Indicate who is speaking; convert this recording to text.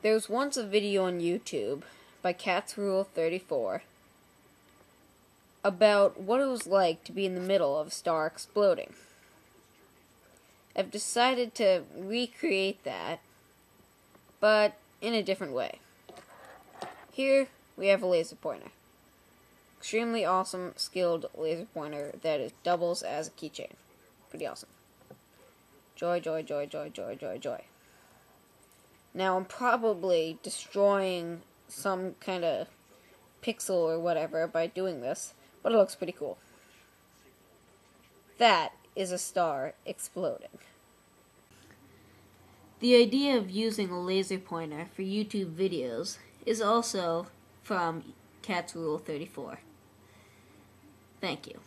Speaker 1: There was once a video on YouTube by Catsrule34 about what it was like to be in the middle of a star exploding. I've decided to recreate that, but in a different way. Here, we have a laser pointer. Extremely awesome, skilled laser pointer that doubles as a keychain. Pretty awesome. Joy, joy, joy, joy, joy, joy, joy. Now, I'm probably destroying some kind of pixel or whatever by doing this, but it looks pretty cool. That is a star exploding. The idea of using a laser pointer for YouTube videos is also from Catsrule34. Thank you.